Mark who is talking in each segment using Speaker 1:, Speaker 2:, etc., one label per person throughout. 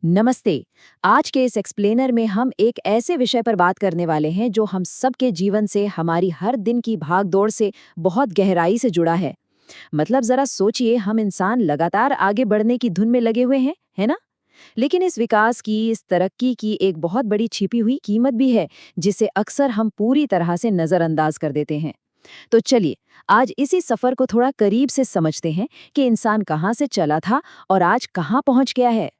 Speaker 1: नमस्ते। आज के इस एक्सप्लेनर में हम एक ऐसे विषय पर बात करने वाले हैं जो हम सबके जीवन से, हमारी हर दिन की भाग-दौड़ से बहुत गहराई से जुड़ा है। मतलब जरा सोचिए, हम इंसान लगातार आगे बढ़ने की धुन में लगे हुए हैं, है ना? लेकिन इस विकास की, इस तरक्की की एक बहुत बड़ी छिपी हुई कीमत भी है, जिसे अक्सर हम पूरी तरह से नजरअंदाज कर देते हैं। तो चलिए, आज इसी सफर को थोड़ा करीब से समझते हैं कि इंसान कहाँ से चला था और आज कहाँ पहुंच गया है।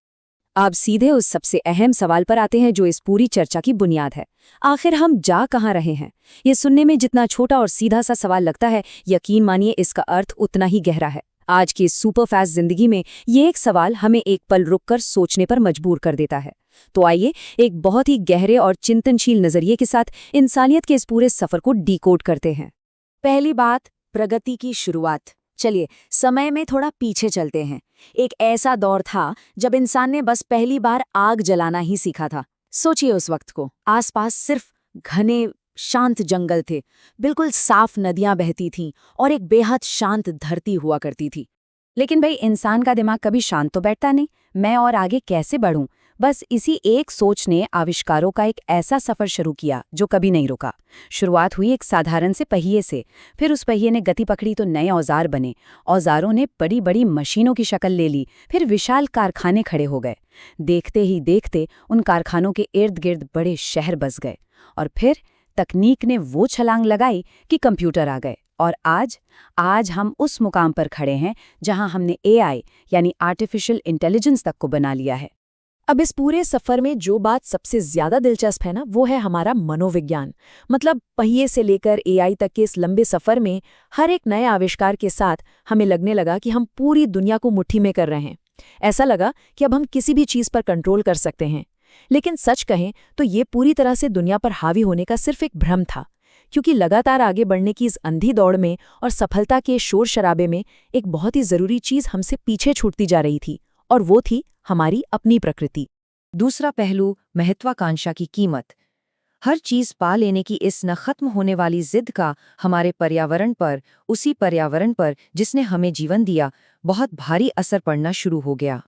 Speaker 2: आप सीधे उस सबसे अहम सवाल पर आते हैं जो इस पूरी चर्चा की बुनियाद है। आखिर हम जा कहाँ रहे हैं? ये सुनने में जितना छोटा और सीधा सा सवाल लगता है, यकीन मानिए इसका अर्थ उतना ही गहरा है। आज की सुपरफास्ट जिंदगी में ये एक सवाल हमें एक पल रुककर सोचने पर मजबूर कर देता है। तो आइए एक बहुत ही गहरे और चिंतनशील नजरिए के साथ इंसानियत के इस पूरे सफर को डीकोड करते हैं। पहली बात, प्रगति की शुरुआत। चलिए समय में थोड़ा पीछे चलते हैं। एक ऐसा दौर था जब इंसान ने बस पहली बार आग जलाना ही सीखा था। सोचिए उस वक्त को, आसपास सिर्फ घने शांत जंगल थे, बिल्कुल साफ नदियां बहती थीं और एक बेहद शांत धरती हुआ करती थी। लेकिन भाई, इंसान का दिमाग कभी शांत तो बैठता नहीं। मैं और आगे कैसे बढ़ूं, बस इसी एक सोच ने आविष्कारों का एक ऐसा सफर शुरू किया जो कभी नहीं रुका। शुरुआत हुई एक साधारण से पहिए से, फिर उस पहिए ने गति पकड़ी तो नए औजार बने। औजारों ने बड़ी बड़ी मशीनों की शक्ल ले ली, फिर विशाल कारखाने खड़े हो गए। देखते ही देखते उन कारखानों के इर्द गिर्द बड़े शहर बस गए। और फिर तकनीक ने वो छलांग लगाई कि कंप्यूटर आ गए। और आज हम उस मुकाम पर खड़े हैं जहां हमने एआई यानी आर्टिफिशियल इंटेलिजेंस तक को बना लिया है। अब इस पूरे सफर में जो बात सबसे ज्यादा दिलचस्प है ना, वो है हमारा मनोविज्ञान। मतलब पहिए से लेकर एआई तक के इस लंबे सफर में हर एक नए आविष्कार के साथ हमें लगने लगा कि हम पूरी दुनिया को मुट्ठी में कर रहे हैं। ऐसा लगा कि अब हम किसी भी चीज पर कंट्रोल कर सकते हैं। लेकिन सच कहें तो ये पूरी तरह से दुनिया पर हावी होने का सिर्फ एक भ्रम था, क्योंकि लगातार आगे बढ़ने की इस अंधी दौड़ में और सफलता के शोर शराबे में एक बहुत ही जरूरी चीज हमसे पीछे छूटती जा रही थी, और वो थी हमारी अपनी प्रकृति।
Speaker 1: दूसरा पहलू, महत्वाकांक्षा की कीमत। हर चीज पा लेने की इस न खत्म होने वाली जिद का हमारे पर्यावरण पर, उसी पर्यावरण पर जिसने हमें जीवन दिया, बहुत भारी असर पड़ना शुरू हो गया।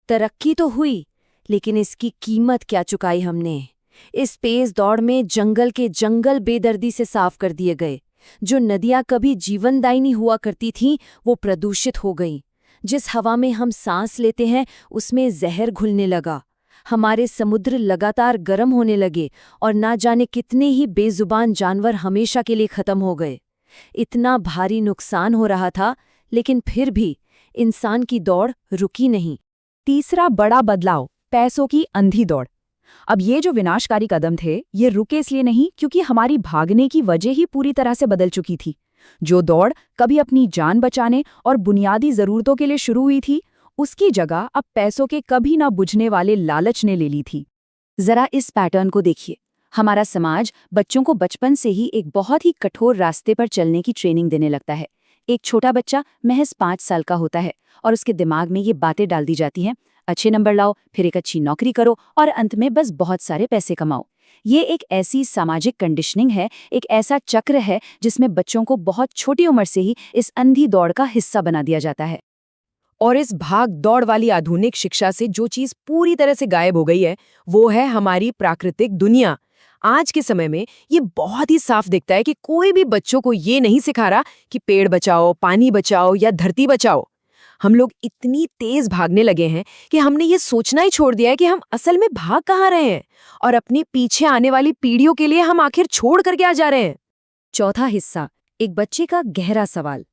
Speaker 2: तरक्की तो हुई, लेकिन इसकी कीमत क्या चुकाई हमने? इस तेज दौड़ में जंगल के जंगल बेदर्दी से साफ कर दिए गए। जो नदियां कभी जीवनदायिनी हुआ करती थीं, वो प्रदूषित हो गईं। जिस हवा में हम सांस लेते हैं, उसमें जहर घुलने लगा। हमारे समुद्र लगातार गर्म होने लगे और ना जाने कितने ही बेजुबान जानवर हमेशा के लिए खत्म हो गए। इतना भारी नुकसान हो रहा था, लेकिन फिर भी इंसान की दौड़ रुकी नहीं। तीसरा बड़ा बदलाव, पैसों की अंधी दौड़। अब ये जो विनाशकारी कदम थे, ये रुके इसलिए नहीं क्योंकि हमारी भागने की वजह ही पूरी तरह से बदल चुकी थी। जो दौड़ कभी अपनी जान बचाने और बुनियादी जरूरतों के लिए शुरू हुई थी, उसकी जगह अब पैसों के कभी ना बुझने वाले लालच ने ले ली थी। जरा इस पैटर्न को देखिए। हमारा समाज बच्चों को बचपन से ही एक बहुत ही कठोर रास्ते पर चलने की ट्रेनिंग देने लगता है। एक छोटा बच्चा महज 5 साल का होता है और उसके दिमाग में ये बातें डाल दी जाती हैं, अच्छे नंबर लाओ, फिर एक अच्छी नौकरी करो और अंत में बस बहुत सारे पैसे कमाओ। ये एक ऐसी सामाजिक कंडीशनिंग है, एक ऐसा चक्र है जिसमें बच्चों को बहुत छोटी उम्र से ही इस अंधी दौड़ का हिस्सा बना दिया जाता है।
Speaker 3: और इस भाग दौड़ वाली आधुनिक शिक्षा से जो चीज पूरी तरह से गायब हो गई है, वो है हमारी प्राकृतिक दुनिया। आज के समय में ये बहुत ही साफ दिखता है कि कोई भी बच्चों को ये नहीं सिखा रहा कि पेड़ बचाओ, पानी बचाओ या धरती बचाओ। हम लोग इतनी तेज भागने लगे हैं कि हमने ये सोचना ही छोड़ दिया है कि हम असल में भाग कहाँ रहे हैं और अपनी पीछे आने वाली पीढ़ियों के लिए हम आखिर छोड़ करके आ जा रहे हैं।
Speaker 2: चौथा हिस्सा, एक बच्चे का गहरा सवाल।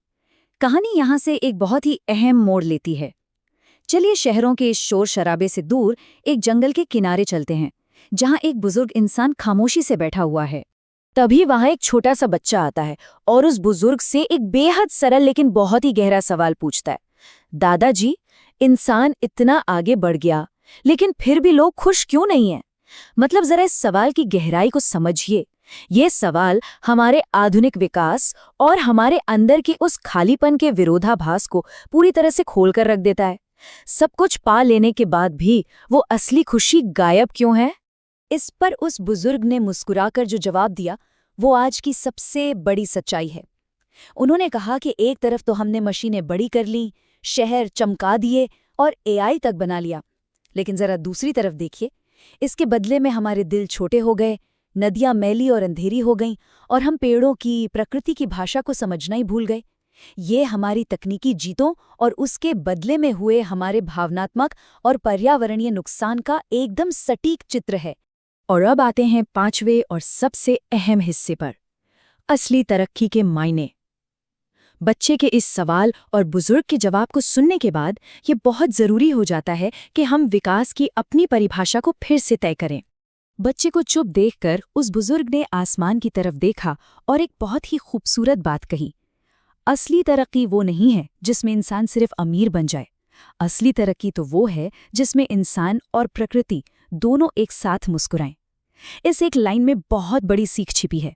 Speaker 2: कहानी यहाँ से एक बहुत ही अहम मोड़ लेती है। चलिए शहरों के इस शोर शराबे से दूर एक जंगल के किनारे चलते हैं, जहाँ एक बुजुर्ग इंसान खामोशी से बैठा हुआ है। तभी वहां एक छोटा सा बच्चा आता है और उस बुजुर्ग से एक बेहद सरल लेकिन बहुत ही गहरा सवाल पूछता है। दादाजी, इंसान इतना आगे बढ़ गया, लेकिन फिर भी लोग खुश क्यों नहीं हैं? मतलब जरा इस सवाल की गहराई को समझिए। ये सवाल हमारे आधुनिक विकास और हमारे अंदर के उस खालीपन के विरोधाभास को पूरी तरह से खोलकर रख देता है। सब कुछ पा लेने के बाद भी वो असली खुशी गायब क्यों है? इस पर उस बुजुर्ग ने मुस्कुराकर जो जवाब दिया, वो आज की सबसे बड़ी सच्चाई है। उन्होंने कहा कि एक तरफ तो हमने मशीनें बड़ी कर लीं, शहर चमका दिए और एआई तक बना लिया, लेकिन जरा दूसरी तरफ देखिए, इसके बदले में हमारे दिल छोटे हो गए, नदियां मैली और अंधेरी हो गईं और हम पेड़ों की, प्रकृति की भाषा को समझना ही भूल गए। ये हमारी तकनीकी जीतों और उसके बदले में हुए हमारे भावनात्मक और पर्यावरणीय नुकसान का एकदम सटीक चित्र है। और अब आते हैं 5वें और सबसे अहम हिस्से पर, असली तरक्की के मायने। बच्चे के इस सवाल और बुजुर्ग के जवाब को सुनने के बाद ये बहुत जरूरी हो जाता है कि हम विकास की अपनी परिभाषा को फिर से तय करें। बच्चे को चुप देखकर उस बुजुर्ग ने आसमान की तरफ देखा और एक बहुत ही खूबसूरत बात कही। असली तरक्की वो नहीं है जिसमें इंसान सिर्फ अमीर बन जाए। असली तरक्की तो वो है जिसमें इंसान और प्रकृति दोनों एक साथ मुस्कुराएं। इस एक लाइन में बहुत बड़ी सीख छिपी है।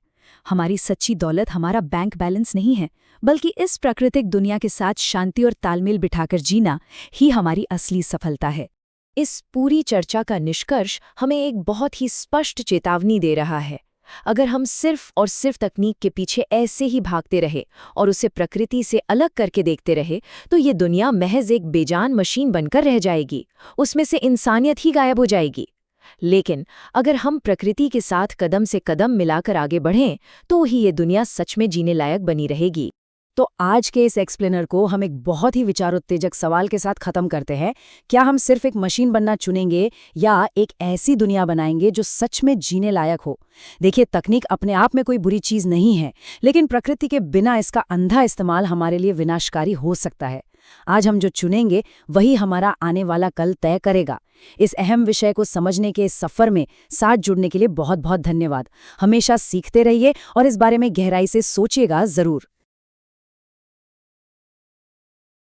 Speaker 2: हमारी सच्ची दौलत हमारा बैंक बैलेंस नहीं है, बल्कि इस प्राकृतिक दुनिया के साथ शांति और तालमेल बिठाकर जीना ही हमारी असली सफलता है। इस पूरी चर्चा का निष्कर्ष हमें एक बहुत ही स्पष्ट चेतावनी दे रहा है। अगर हम सिर्फ और सिर्फ तकनीक के पीछे ऐसे ही भागते रहे और उसे प्रकृति से अलग करके देखते रहे, तो ये दुनिया महज एक बेजान मशीन बनकर रह जाएगी। उसमें से इंसानियत ही गायब हो जाएगी। लेकिन अगर हम प्रकृति के साथ कदम से कदम मिलाकर आगे बढ़ें, तो ही ये दुनिया सच में जीने लायक बनी रहेगी।
Speaker 1: तो आज के इस एक्सप्लेनर को हम एक बहुत ही विचारोत्तेजक सवाल के साथ खत्म करते हैं। क्या हम सिर्फ एक मशीन बनना चुनेंगे या एक ऐसी दुनिया बनाएंगे जो सच में जीने लायक हो? देखिए, तकनीक अपने आप में कोई बुरी चीज नहीं है, लेकिन प्रकृति के बिना इसका अंधा इस्तेमाल हमारे लिए विनाशकारी हो सकता है। आज हम जो चुनेंगे वही हमारा आने वाला कल तय करेगा। इस अहम विषय को समझने के इस सफर में साथ जुड़ने के लिए बहुत बहुत धन्यवाद। हमेशा सीखते रहिए और इस बारे में गहराई से सोचिएगा जरूर।